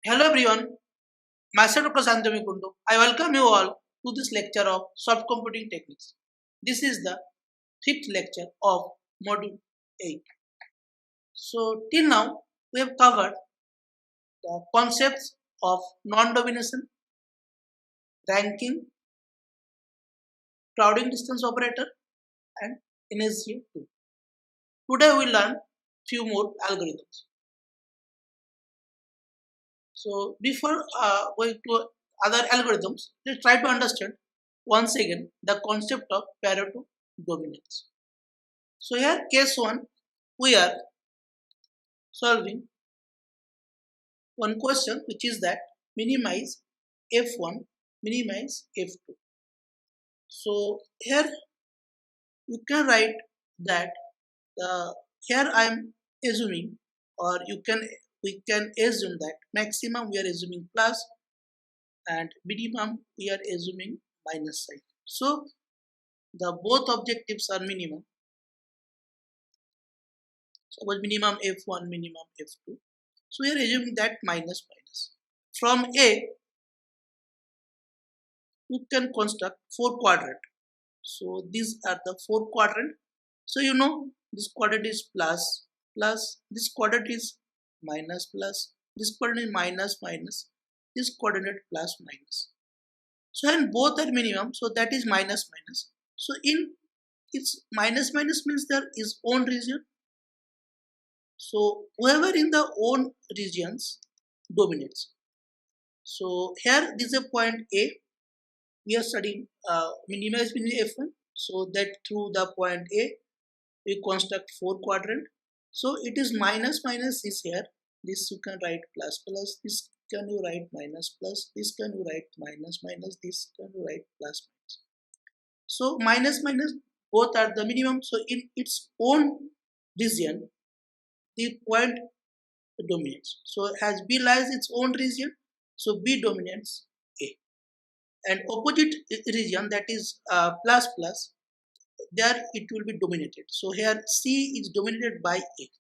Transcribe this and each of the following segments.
Hello everyone, myself Dr. Santami Kundu. I welcome you all to this lecture of soft computing techniques. This is the fifth lecture of module 8. So till now we have covered the concepts of non-domination, ranking, crowding distance operator and inertia 2. Today we learn few more algorithms. So before going to other algorithms, let's try to understand once again the concept of Pareto dominance. So here case 1, we are solving one question which is that minimize F1, minimize F2. So here you can write that here I am assuming, or we can assume that maximum we are assuming plus and minimum we are assuming minus sign. So the both objectives are minimum. Suppose minimum F1, minimum F2. So we are assuming that minus minus. From A, you can construct 4 quadrant. So these are the 4 quadrant. So you know this quadrant is plus, plus, this quadrant is minus, plus, this quadrant is minus, minus, this quadrant plus, minus. So and both are minimum, so that is minus, minus. So in its minus, minus means there is own region. So whoever in the own regions dominates. So here this is a point A. We are studying minimize F1. So that through the point A we construct 4 quadrant. So it is minus minus is here. This you can write plus plus. This can you write minus plus. This can you write minus minus. This can you write plus minus. So minus minus both are the minimum. So in its own region, the point dominates. So as B lies its own region, so B dominates A. And opposite region, that is plus plus, there it will be dominated. So here C is dominated by A.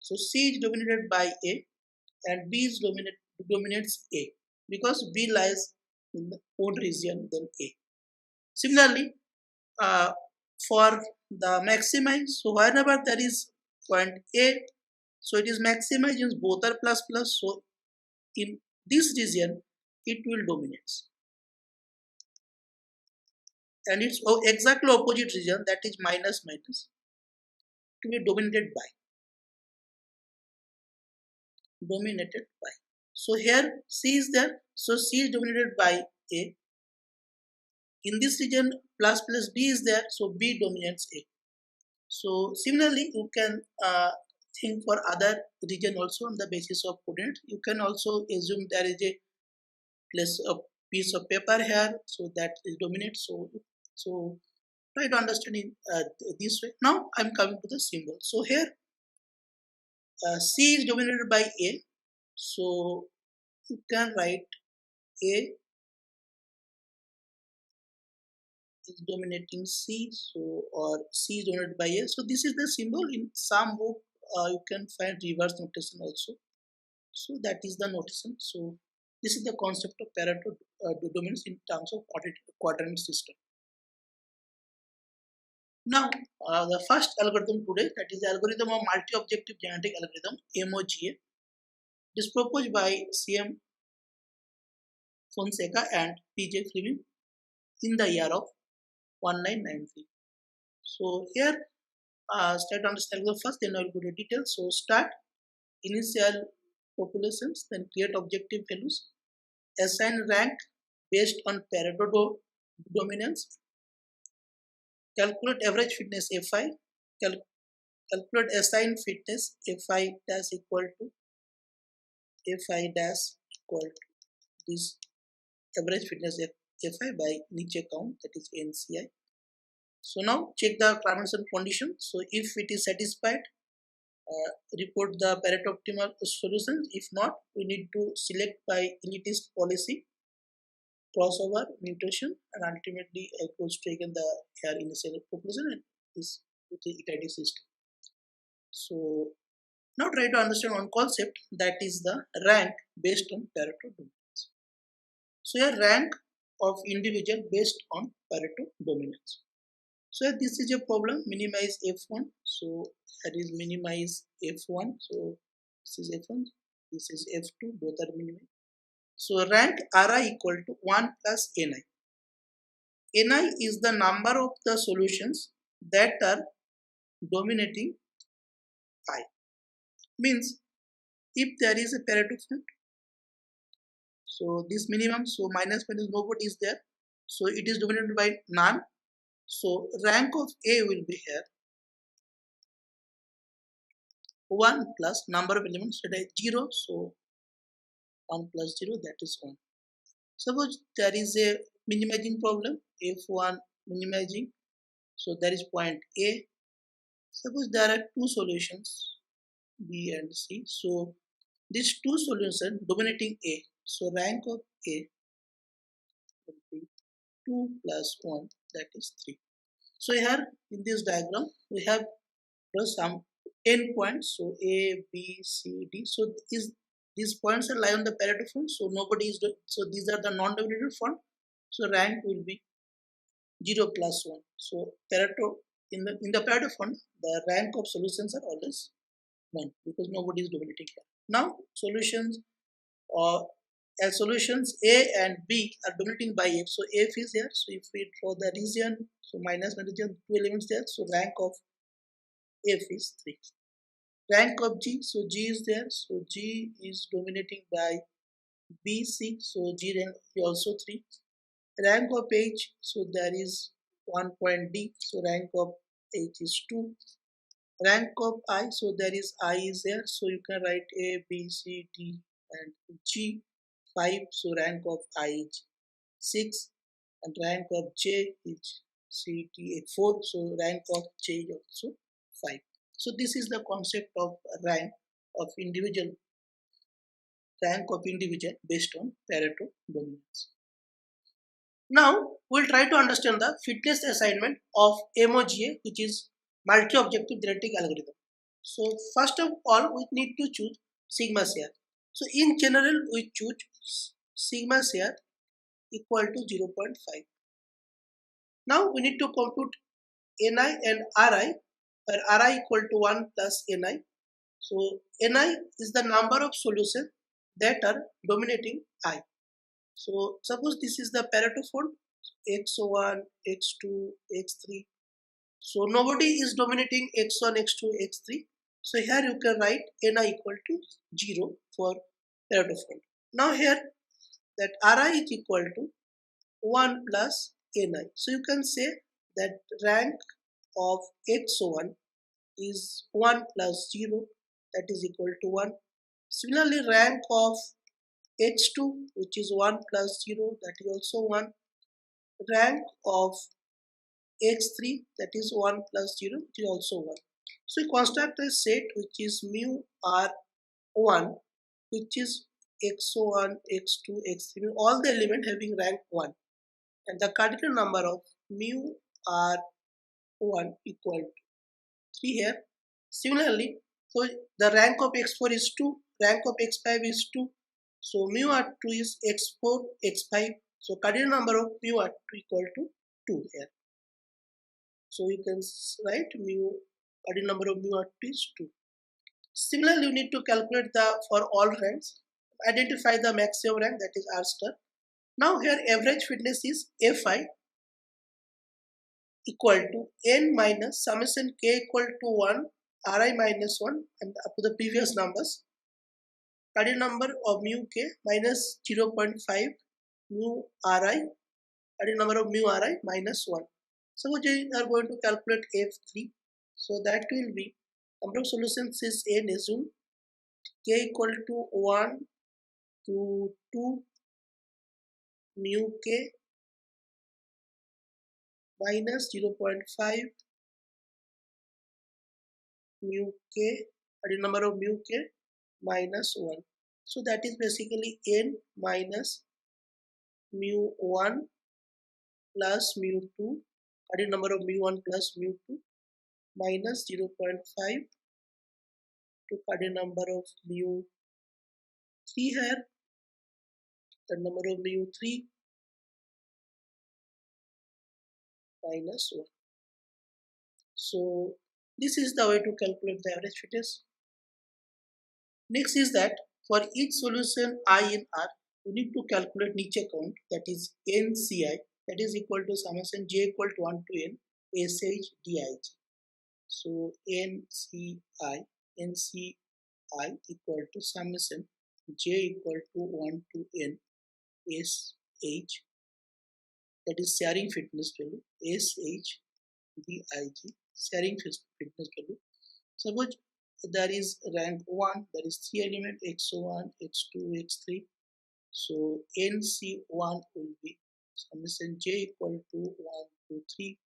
So C is dominated by A and B is dominates A because B lies in the own region than A. Similarly, for the maximize, so whenever there is point A, so it is maximized in both are plus plus. So in this region, it will dominate. And it's exactly opposite region, that is minus minus, to be dominated by. So here C is there, so C is dominated by A. In this region plus plus B is there, so B dominates A. So similarly you can think for other region also on the basis of coordinate. You can also assume there is a piece of paper here, so that is dominate. So try to understand in this way. Now I'm coming to the symbol. So here C is dominated by A, so you can write A is dominating C, so or C is dominated by A. So this is the symbol. In some book you can find reverse notation also. So that is the notation. So this is the concept of Pareto dominance in terms of quadrant system. Now the first algorithm today, that is the algorithm of multi-objective genetic algorithm, MOGA. It is proposed by CM Fonseca and PJ Fleming in the year of 1993. So here start understanding the first, then I will go to details. So start initial populations, then create objective values, assign rank based on Pareto dominance, calculate average fitness Fi, calculate assign fitness Fi dash equal to this average fitness Fi by niche count, that is NCI. So now check the dimension condition. So if it is satisfied, report the Pareto optimal solution. If not, we need to select by elitist policy, crossover, mutation, and ultimately equals to again the here initial population and this with the iterative system. So Now try to understand one concept, that is the rank based on Pareto dominance. So a rank of individual based on Pareto dominance. So this is a problem, minimize F1. So that is minimize F1. So this is F1, this is F2, both are minimized. So rank Ri equal to 1 plus Ni. Ni is the number of the solutions that are dominating I. Means if there is a Pareto field, so this minimum, so minus nobody is there, so it is dominated by none. So rank of A will be here 1 plus number of elements, that is 0. So 1 plus 0, that is 1. Suppose there is a minimizing problem, F1 minimizing, so there is point A. Suppose there are two solutions, B and C. So these two solutions are dominating A. So rank of A will be 2 plus 1, that is 3. So here in this diagram we have some 10 points. So A, B, C, D. So these points are lie on the Pareto front. So nobody is doing. So these are the non-dominated front. So rank will be 0 plus 1. So Pareto in the Pareto front, the rank of solutions are always 1 because nobody is dominating here. Now solutions as solutions A and B are dominating by F. So F is here. So if we draw the region, so minus one region, two elements there. So rank of F is 3. Rank of G, so G is there. So G is dominating by B, C. So G rank also 3. Rank of H, so there is 1 point D. So rank of H is 2. Rank of I, so there is I is there. So you can write A, B, C, D and G 5. So rank of I is 6. And rank of J is C, D, 4. So rank of J is also 5. So this is the concept of rank of individual based on Pareto dominance. Now we'll try to understand the fitness assignment of MOGA, which is multi-objective genetic algorithm. So first of all, we need to choose sigma CR. So in general, we choose sigma CR equal to 0.5. Now we need to compute Ni and Ri, where Ri equal to 1 plus Ni. So Ni is the number of solutions that are dominating I. So suppose this is the Pareto fold, x1, x2, x3. So nobody is dominating x1, x2, x3. So here you can write Ni equal to 0 for Pareto fold. Now here that Ri is equal to 1 plus Ni. So you can say that rank of x1 is 1 plus 0, that is equal to 1. Similarly, rank of h2, which is 1 plus 0, that is also 1. Rank of x3, that is 1 plus 0, which is also 1. So we construct a set which is mu r1, which is x1, x2, x3, all the elements having rank 1. And the cardinal number of mu r1 equal to 3 here. Similarly, so the rank of x4 is 2, rank of x5 is 2. So mu r2 is x4, x5. So cardinal number of mu r2 equal to 2 here. So you can write cardinal number of mu r2 is 2. Similarly, you need to calculate for all ranks, identify the maximum rank, that is r star. Now here average fitness is fi equal to n minus summation k equal to 1 ri minus 1 and up to the previous numbers. Cardinal number of mu k minus 0.5 mu ri, cardinal number of mu ri minus 1. So we are going to calculate f3. So that will be number of solutions is n, assume k equal to 1 to 2 mu k minus 0.5 mu k, cardinal number of mu k minus 1. So that is basically n minus mu 1 plus mu 2, cardinal number of mu 1 plus mu 2 minus 0.5 to cardinal number of mu 3 here, the number of mu 3 minus 1. So this is the way to calculate the average fitness. Next is that for each solution I in R, you need to calculate niche count, that is NCI, that is equal to summation j equal to 1 to n SH dij. So NCI equal to summation j equal to 1 to n SH, that is sharing fitness value, SH dij, sharing fitness value. Suppose there is rank 1, there is 3 element x1, x2, x3. So NC1 will be summation j equal to 1 to 3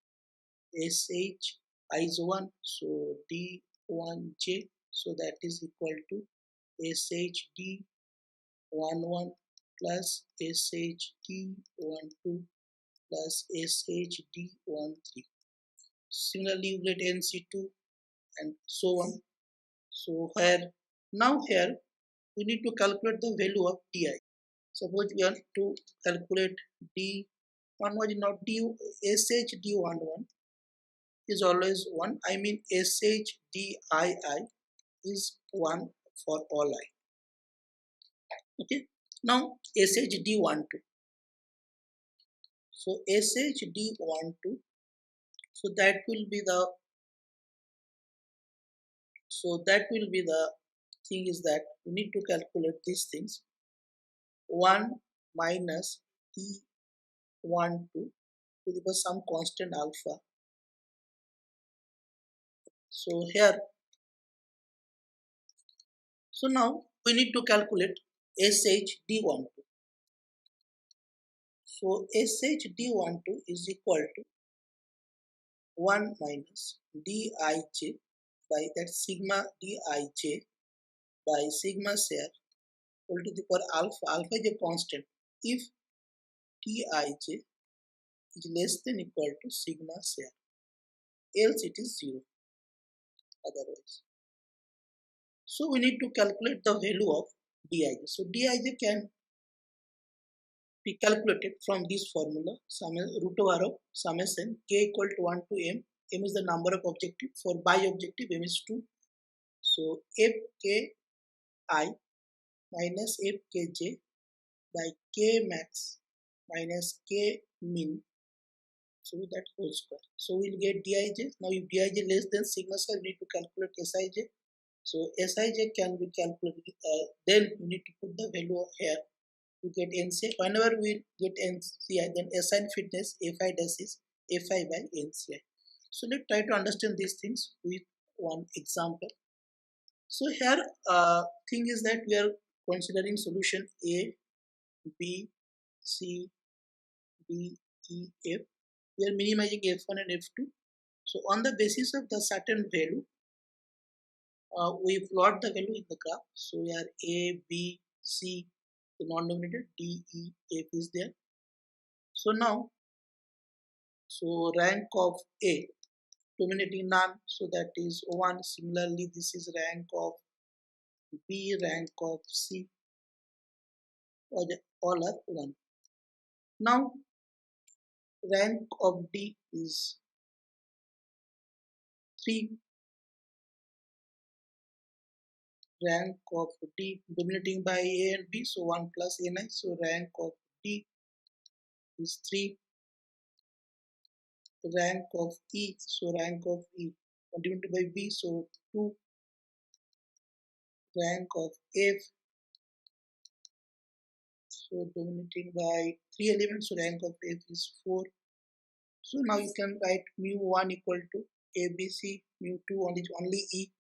SH I is 1, so D1j, so that is equal to SH D11 plus SH D12 plus SH D13. Similarly, you get NC2 and so on. So here we need to calculate the value of di. Suppose we want to calculate d11, not d sh d11 is always 1. I mean sh dii is 1 for all I. Okay. Now sh d12. So sh d12. So that will be the thing is that we need to calculate these things. 1 minus d12 to the some constant alpha. So here, so now we need to calculate sh d12. So sh d12 is equal to 1 minus dij by that sigma dij by sigma share equal to the power alpha. Alpha is a constant. If dij is less than equal to sigma share, else it is 0 otherwise. So we need to calculate the value of dij. So dij can be calculated from this formula, root over of summation k equal to 1 to m. M is the number of objective. For bi-objective, m is 2. So fki minus fkj by k max minus k min. So that whole square. So we'll get dij. Now if dij less than sigma square, we need to calculate sij. So sij can be calculated. Then we need to put the value here to get NCI. Whenever we get NCI, then assign fitness Fi dash is Fi by NCI. So let's try to understand these things with one example. So here thing is that we are considering solution A, B, C, D, E, F. We are minimizing F1 and F2. So on the basis of the certain value, we plot the value in the graph. So we are A, B, C, the non-dominated, D, E, F is there. So now, so rank of A, dominating none, so that is 1. Similarly, this is rank of B, rank of C, all are 1. Now, rank of D is 3. Rank of D dominating by A and B, so 1 plus Ni, so rank of D is 3. Rank of E, so rank of E dominated by B, so 2. Rank of F, so dominating by 3 elements, so rank of F is 4. So now you can write mu1 equal to ABC, mu2 only E,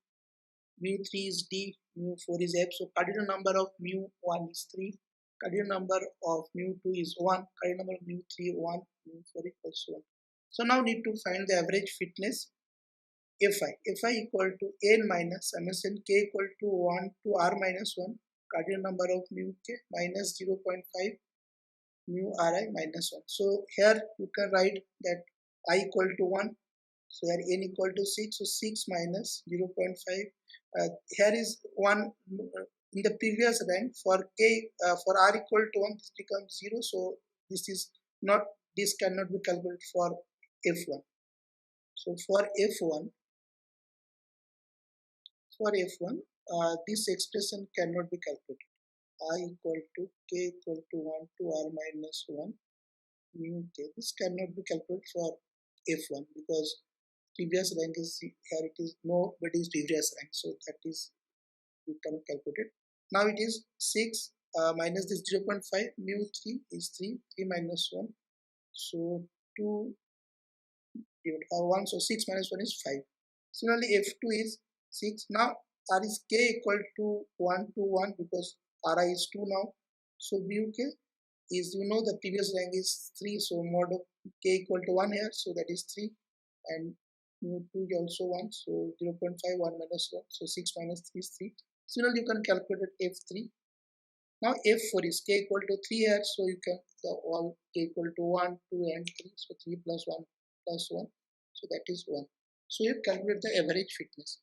mu3 is D, mu4 is F. So cardinal number of mu1 is 3, cardinal number of mu2 is 1, cardinal number of mu3 1, mu4 equals 1. So now need to find the average fitness Fi equal to n minus summation k equal to 1 to r minus 1, cardinal number of mu k minus 0.5 mu ri minus 1. So here you can write that I equal to 1. So here n equal to 6, so 6 minus 0.5. Here is 1 in the previous rank for k for r equal to 1, this becomes 0. So this is not, this cannot be calculated for f1. So for f1 this expression cannot be calculated. I equal to k equal to 1 to r minus 1 mu k. This cannot be calculated for f1 because previous rank is here, it is nobody's previous rank, so that is we cannot calculate it. Now it is 6 minus this 0.5 mu 3 is 3 minus 1, so 2 divided by 1, so 6 minus 1 is 5. Similarly f2 is 6. Now r is k equal to 1 to 1 because ri is 2 now, so mu k is, you know, the previous rank is 3, so mod of k equal to 1 here, so that is 3, and mu 2 is also 1, so 0.5 1 minus 1, so 6 minus 3 is 3. Similarly you can calculate f3. Now f4 is k equal to 3 here, so you can all k equal to 1 2 and 3, so 3 plus 1 plus 1, so that is 1. So you calculate the average fitness.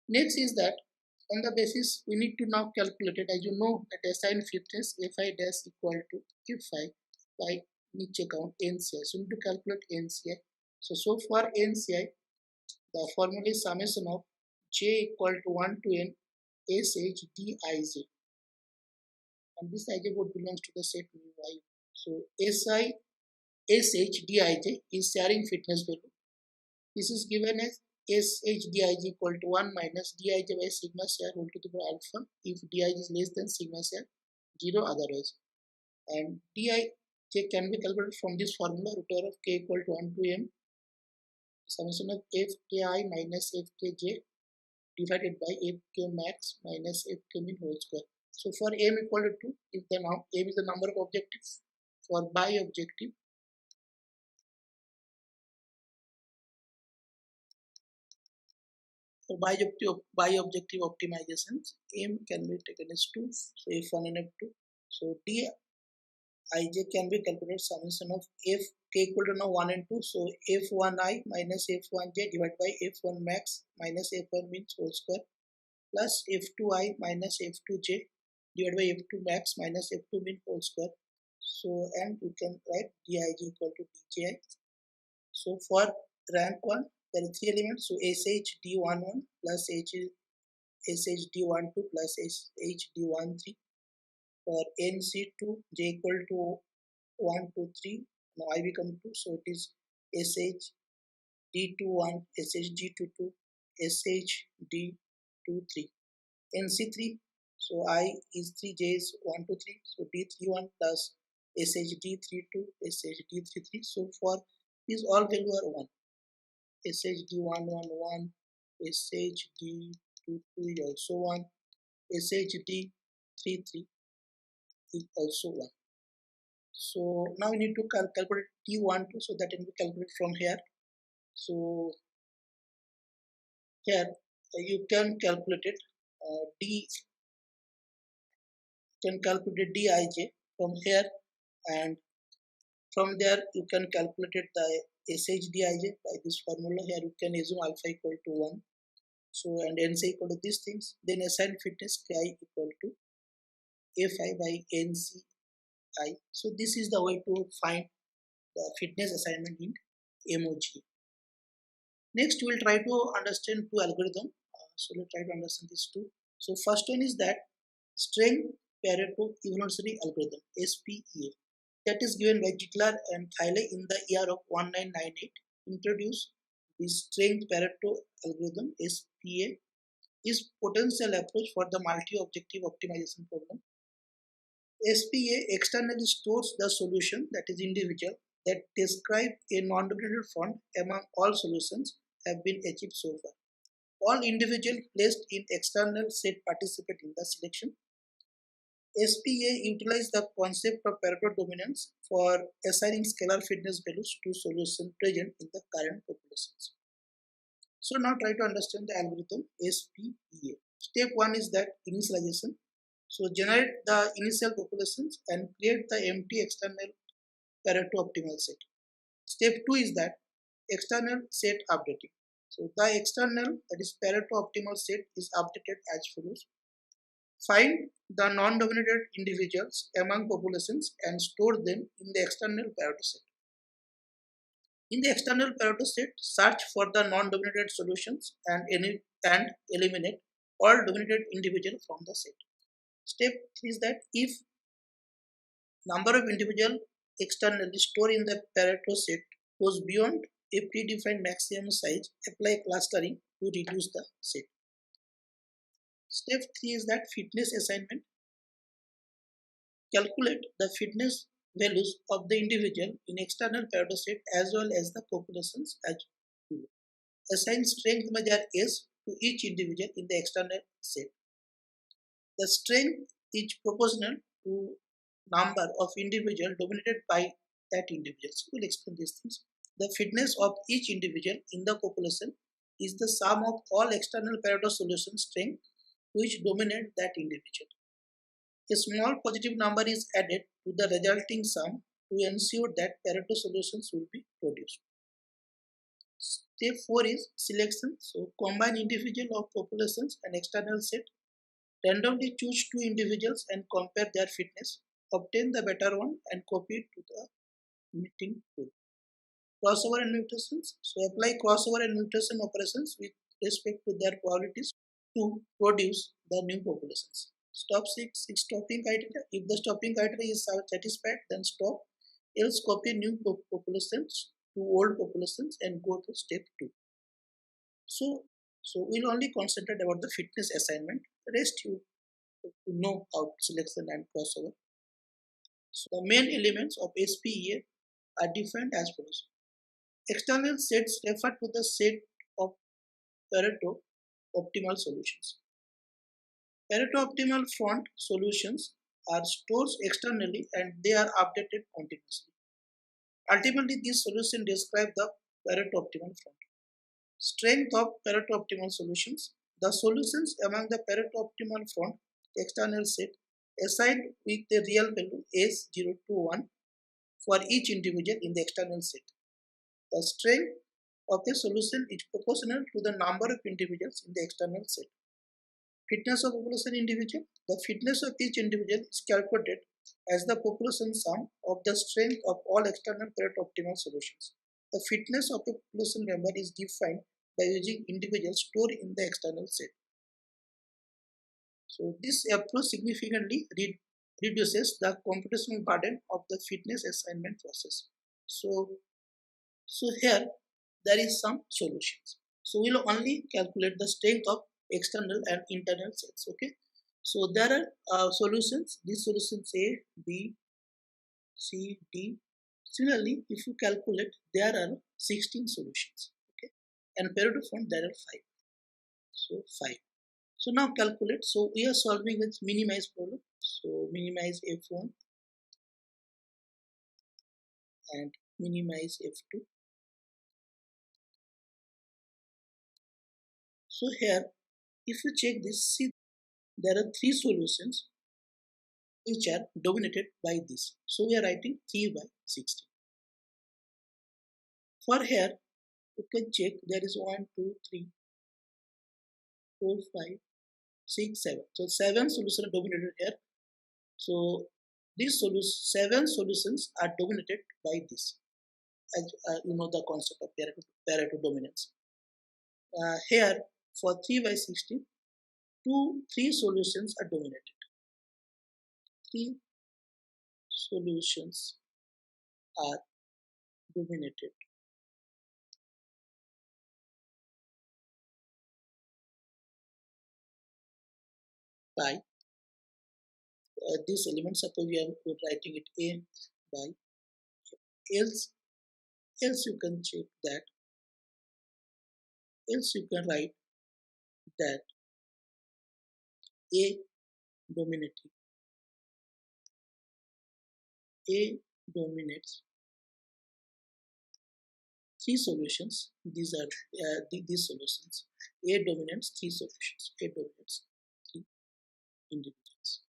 Next is that on the basis we need to now calculate it, as you know that assigned fitness fi dash equal to fi by niche count NCI. So we need to calculate NCI. So for NCI the formula is summation of j equal to 1 to n sh dij, and this ij would belongs to the set mu I. So sh dij is sharing fitness value. This is given as sh dij equal to 1 minus dij by sigma share whole to the power alpha if dij is less than sigma share 0 otherwise, and dij can be calculated from this formula, root over of k equal to 1 to m summation of fki minus fkj divided by fk max minus fk min whole square. So for m equal to 2, if the m is the number of objectives, for bi-objective bi-objective optimizations, m can be taken as 2, so f1 and f2. So dij can be calculated summation of f k equal to now 1 and 2, so f1i minus f1j divided by f1 max minus f1 min whole square plus f2i minus f2j divided by f2 max minus f2 min whole square. So and you can write dij equal to dji. So for rank 1 there are 3 elements, so sh d11 plus sh d12 plus sh d13. For nc2 j equal to 1 to 3, now I become 2, so it is sh d21 sh d22 sh d23. nc3, so I is 3, j is 1 to 3, so d31 plus sh d32 sh d33. So for these all value are 1, sh d111 sh d22 is also 1, sh d33 is also 1. So now we need to calculate t12, so that can be calculated from here. So here you can calculate it, dij from here, and from there you can calculate it the sh dij by this formula. Here you can assume alpha equal to 1, so and nc equal to these things, then assigned fitness ki equal to fi by nci. So this is the way to find the fitness assignment in MOG. Next we will try to understand two algorithms. So let's try to understand these two. So first one is that strength Pareto evolutionary algorithm, SPEA, that is given by Ziegler and Thiele in the year of 1998. Introduced this strength Pareto algorithm, SPEA, is potential approach for the multi-objective optimization problem. SPEA externally stores the solution, that is individual, that describe a non-dominated font among all solutions have been achieved so far. All individuals placed in external set participate in the selection. SPEA utilizes the concept of Pareto dominance for assigning scalar fitness values to solutions present in the current populations. So now try to understand the algorithm SPEA. Step 1 is that initialization. So generate the initial populations and create the empty external Pareto optimal set. Step 2 is that external set updating. So the external, that is Pareto optimal set, is updated as follows. Find the non-dominated individuals among populations and store them in the external Pareto set. In the external Pareto set, search for the non-dominated solutions and eliminate all dominated individuals from the set. Step 3 is that if number of individual externally stored in the Pareto set goes beyond a predefined maximum size, apply clustering to reduce the set. Step 3 is that fitness assignment. Calculate the fitness values of the individual in external Pareto set as well as the populations as below. Assign strength measure S to each individual in the external set. The strength is proportional to number of individuals dominated by that individual. So we'll explain these things. The fitness of each individual in the population is the sum of all external Pareto solution strength which dominate that individual. A small positive number is added to the resulting sum to ensure that Pareto solutions will be produced. Step 4 is selection. So combine individual of populations and external set. Randomly choose two individuals and compare their fitness. Obtain the better one and copy it to the meeting tool. Crossover and mutations. So apply crossover and mutation operations with respect to their probabilities to produce the new populations. Stop 6 stopping criteria. If the stopping criteria is satisfied, then stop. Else copy new populations to old populations and go to step 2. So we'll only concentrate about the fitness assignment. The rest you know about selection and crossover. So the main elements of SPEA are defined as follows. External sets refer to the set of Pareto optimal solutions. Pareto optimal front solutions are stored externally and they are updated continuously. Ultimately, this solution describes the Pareto optimal front. Strength of Pareto optimal solutions. The solutions among the Pareto optimal front external set assigned with the real value S0 to 1 for each individual in the external set. The strength of the solution is proportional to the number of individuals in the external set. Fitness of population individual. The fitness of each individual is calculated as the population sum of the strength of all external Pareto optimal solutions. The fitness of a population member is defined by using individuals stored in the external set. So this approach significantly reduces the computational burden of the fitness assignment process. So here there is some solutions. So we'll only calculate the strength of external and internal sets. Okay. So there are solutions. These solutions A, B, C, D. Similarly, if you calculate, there are 16 solutions. Okay. And Pareto front there are 5. So 5. So now calculate. So we are solving with minimize problem. So minimize F1 and minimize F2. So here, if you check this, see there are 3 solutions which are dominated by this. So we are writing 3 by 16. For here, you can check there is 1, 2, 3, 4, 5, 6, 7. So 7 solutions are dominated here. So these 7 solutions are dominated by this. As you know the concept of Pareto dominance. Here for 3 by 16, 3 solutions are dominated. 3 solutions are dominated by this element. Suppose we are writing it A by else you can check that, else you can write that A dominating, A dominates 3 solutions. These are these solutions. A dominates 3 solutions. A dominates 3 individuals.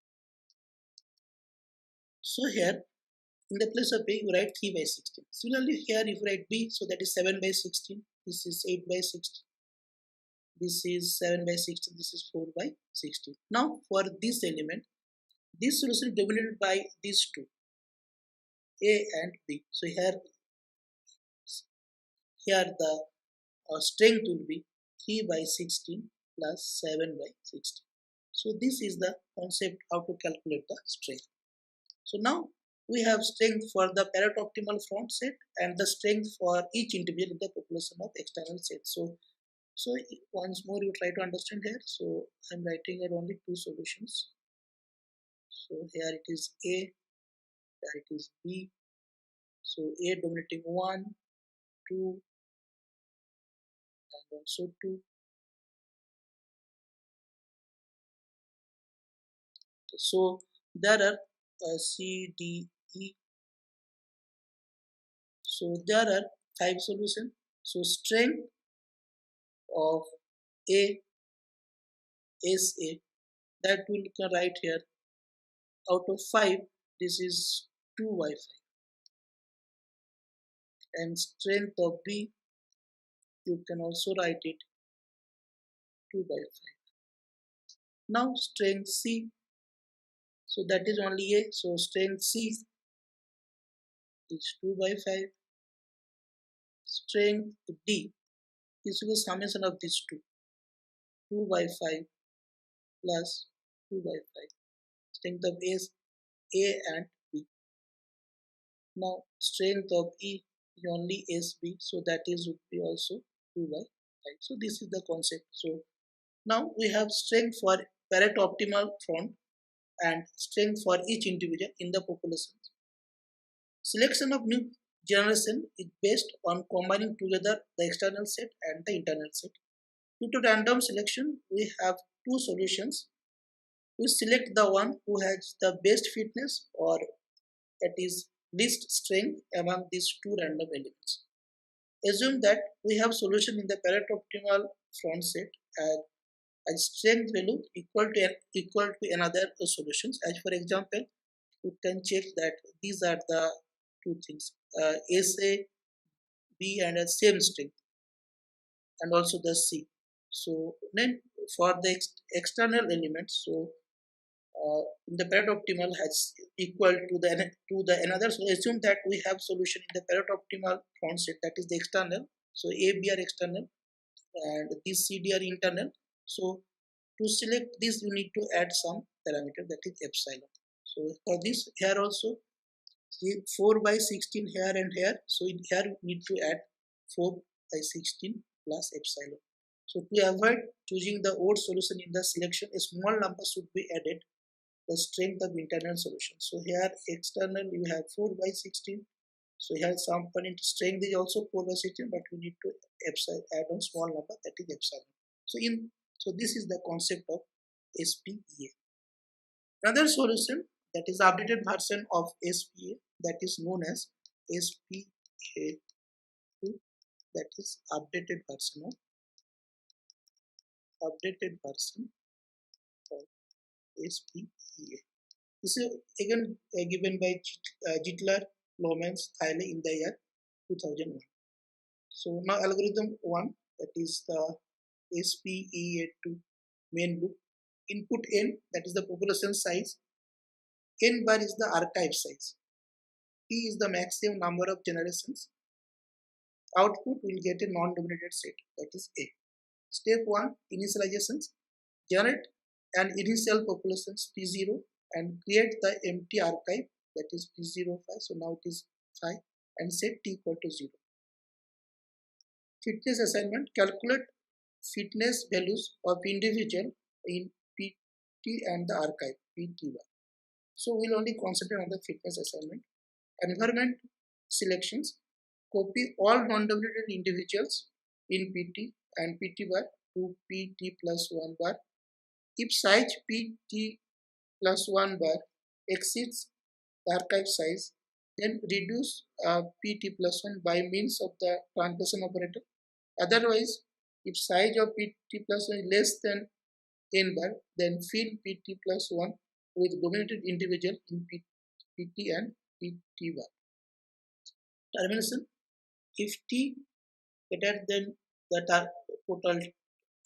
So here In the place of A, you write 3 by 16. Similarly, here if you write B, so that is 7 by 16. This is 8 by 16. This is 7 by 16. This is 4 by 16. Now, for this element, this solution is dominated by these two, A and B. So here the strength will be 3 by 16 plus 7 by 16. So this is the concept how to calculate the strength. So now we have strength for the parrot optimal front set and the strength for each individual in the population of external set. So once more you try to understand here. So I'm writing here only two solutions. So here it is A, here it is B. So A dominating 1, 2, and also 2. So there are C, D, E. So there are 5 solutions. So strength of A, SA, that we can write here. Out of 5, this is 2 by 5. And strength of B, you can also write it 2 by 5. Now strength C, so that is only A. So strength C is 2 by 5. Strength D is the summation of these two. 2 by 5 plus 2 by 5. Strength of A and B. Now strength of E is only SB, so that is would be also 2 by 5. So this is the concept. So now we have strength for parrot optimal front and strength for each individual in the population. Selection of new generation is based on combining together the external set and the internal set. Due to random selection, we have two solutions. We select the one who has the best fitness or that is least strength among these two random elements. Assume that we have solution in the parrot optimal front set and a strength value equal to another solutions. As for example, you can check that these are the two things, SA, B and a same strength, and also the C. So then for the external elements, so the parrot optimal has equal to the another. So assume that we have solution in the parrot optimal front set, that is the external. So A, B are external and these C, D are internal. So to select this, you need to add some parameter, that is epsilon. So for this here also 4 by 16 here and here. So in here we need to add 4 by 16 plus epsilon. So to avoid choosing the odd solution in the selection, a small number should be added, the strength of internal solution. So here external you have 4 by 16. So here some component strength is also 4 by 16, but we need to add on small number, that is epsilon. So this is the concept of SPEA. Another solution, that is updated version of SPA, that is known as SPA2, that is updated version of SPEA. This is again given by Zittler, Lomans, Thiele in the year 2001. So now algorithm 1, that is the SPEA2 main loop. Input n, that is the population size. N bar is the archive size. P is the maximum number of generations. Output will get a non-dominated set, that is A. Step 1, initializations. Generate an initial population P0 and create the empty archive, that is P05. So now it is 5 and set T equal to 0. Fitness assignment, calculate fitness values of individual in PT and the archive PT1. So we'll only concentrate on the fitness assignment. Environment selections, copy all non-dominated individuals in PT and PT bar to PT plus 1 bar. If size PT plus 1 bar exceeds the archive size, then reduce PT plus 1 by means of the translation operator. Otherwise, if size of PT plus 1 is less than n bar, then fill PT plus 1 with dominated individual in PT and T1. Termination: if T greater than the total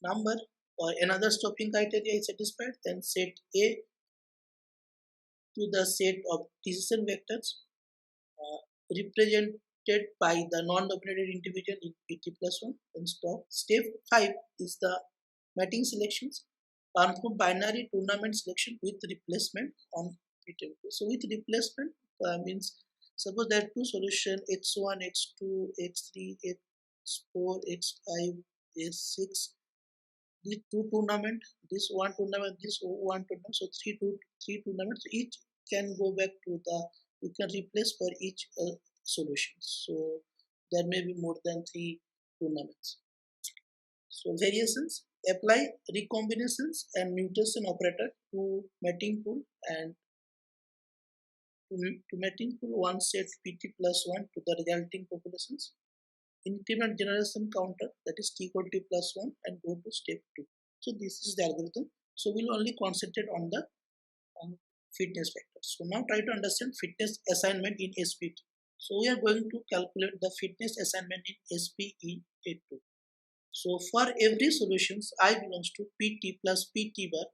number or another stopping criteria is satisfied, then set A to the set of decision vectors represented by the non-dominated individual in PT plus 1. Then step 5 is the matching selections. Perform binary tournament selection with replacement on PT. So with replacement means suppose there are two solutions x1, x2, x3, x4, x5, x6. These two tournament, this one tournament, this one tournament. So three tournaments. Each can go back to the, you can replace for each solution. So there may be more than three tournaments. So variations: apply recombinations and mutation operator to mating pool and to mating pool one set PT plus 1 to the resulting populations. Increment generation counter, that is t equal to plus 1, and go to step 2. So this is the algorithm. So we'll only concentrate on the fitness factors. So now try to understand fitness assignment in SPEA. So we are going to calculate the fitness assignment in SPEA2. So for every solutions I belongs to PT plus PT bar,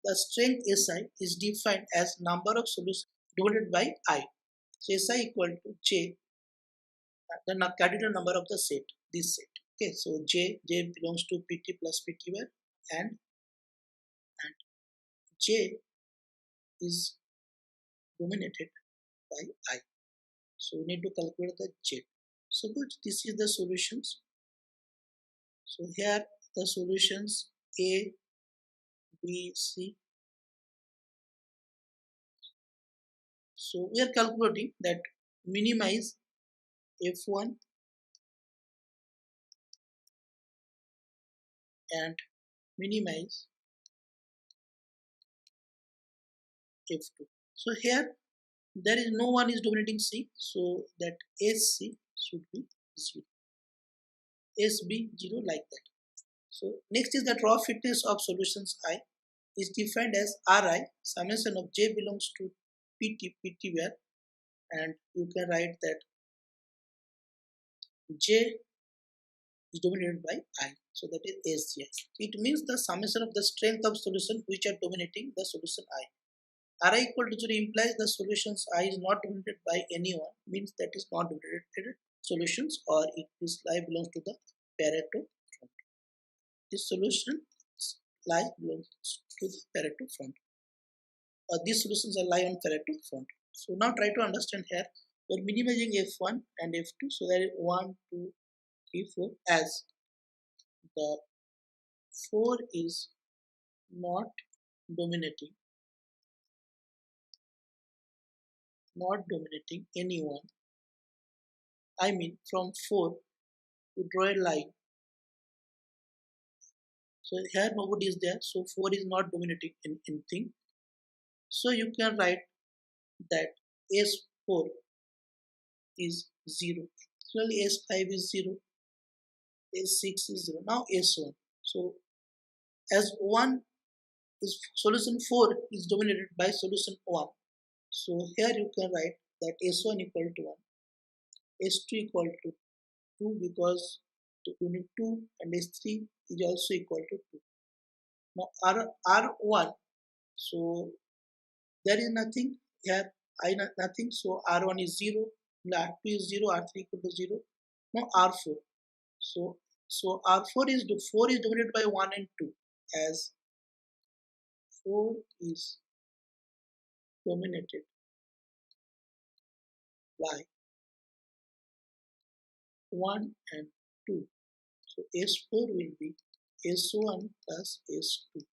the strength SI is defined as number of solutions divided by I. So SI equal to J, the capital number of the set, this set. Okay, so J belongs to PT plus PT bar, and J is dominated by I. So we need to calculate the J. Suppose this is the solutions. So here the solutions A, B, C. So we are calculating that minimize F1 and minimize F2. So here there is no one is dominating C, so that SC should be 0, SB 0, like that. So next is that raw fitness of solutions I is defined as Ri summation of J belongs to PT where, and you can write that J is dominated by I, so that is SGI. It means the summation of the strength of solution which are dominating the solution I. Ri equal to 0 implies the solutions I is not dominated by anyone, means that is not dominated solutions, or it is belongs to the Pareto front. This solution belongs to the Pareto front. These solutions are lie on Pareto front. So now try to understand here. We are minimizing F1 and F2, so there is 1, 2, 3, 4, as the 4 is not dominating anyone. I mean from 4 to draw a line. So here nobody is there, so 4 is not dominating in anything. So you can write that S4 is 0. Similarly S5 is 0, S6 is 0. Now S1. So as 1 is solution 4 is dominated by solution 1. So here you can write that S1 equal to 1, S2 equal to 2 because unit 2, and S3 is also equal to 2. Now R1, so there is nothing here, I nothing, so R1 is 0, R2 is 0, R3 equal to 0. Now R4, so R4 is 4 is dominated by 1 and 2, as 4 is dominated by 1 and 2. So S4 will be S1 plus S2,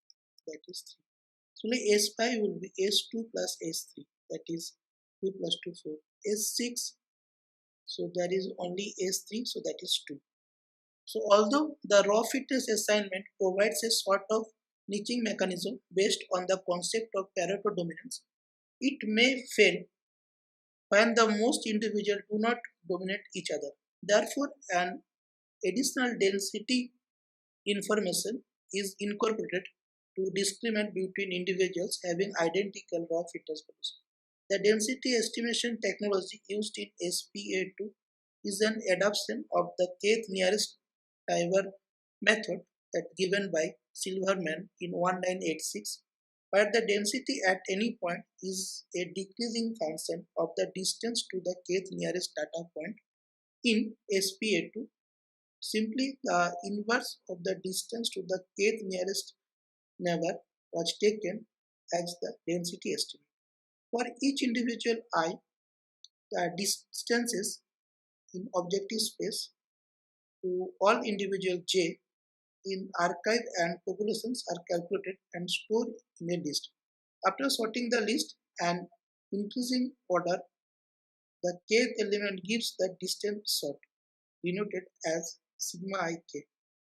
that is 3. So like S5 will be S2 plus S3, that is 2 plus 2, 4. S6, so there is only S3, so that is 2. So although the raw fitness assignment provides a sort of niching mechanism based on the concept of Pareto dominance, it may fail when the most individuals do not dominate each other. Therefore, an additional density information is incorporated to discriminate between individuals having identical raw fitness values. The density estimation technology used in SPA2 is an adoption of the kth nearest neighbor method that given by Silverman in 1986, where the density at any point is a decreasing function of the distance to the kth nearest data point. In SPA2, simply the inverse of the distance to the kth nearest neighbor was taken as the density estimate. For each individual I, the distances in objective space to all individual j in archive and populations are calculated and stored in a list. After sorting the list and increasing order, the kth element gives the distance sort, denoted as sigma ik.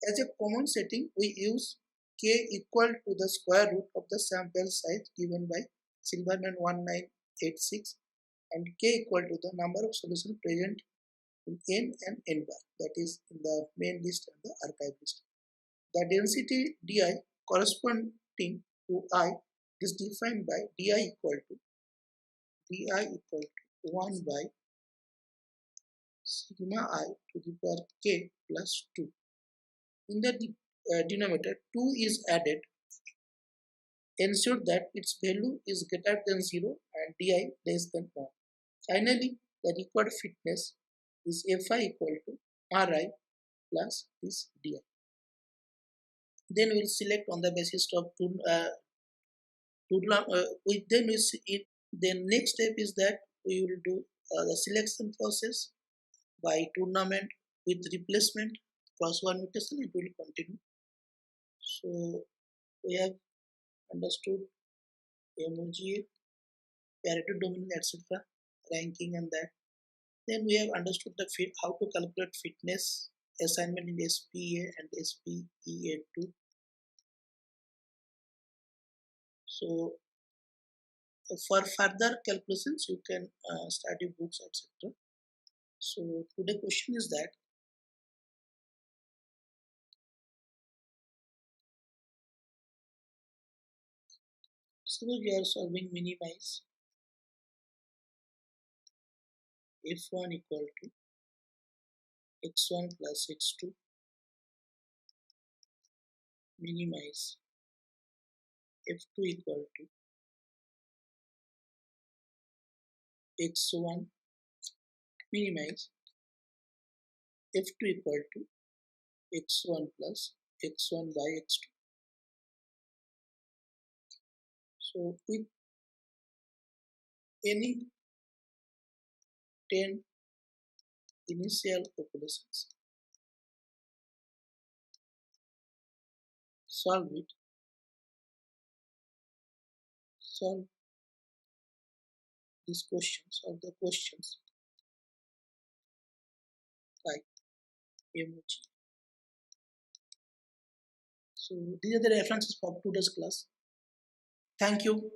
As a common setting, we use k equal to the square root of the sample size given by Silverman 1986 and k equal to the number of solutions present in n and n bar, that is in the main list and the archive list. The density di corresponding to I is defined by di equal to 1 by sigma I to the power k plus 2. In the denominator, 2 is added, ensure that its value is greater than 0 and di less than 1. Finally, the required fitness is Fi equal to Ri plus this di. Then we'll select on the basis of then we see it. Then next step is that we will do the selection process by tournament with replacement cross-one mutation. It will continue. So we have understood MOGA, parity dominant, etc., ranking and that. Then we have understood the how to calculate fitness assignment in SPA and SPEA2. So for further calculations, you can study books, etc. So today question is that suppose you are solving minimize f1 equal to x1 plus x2, minimize f2 equal to x1, minimize f2 equal to x1 plus x1 by x2. So with any 10 initial populations, solve it, solve these questions, solve the questions like MOG. So these are the references for today's class. Thank you.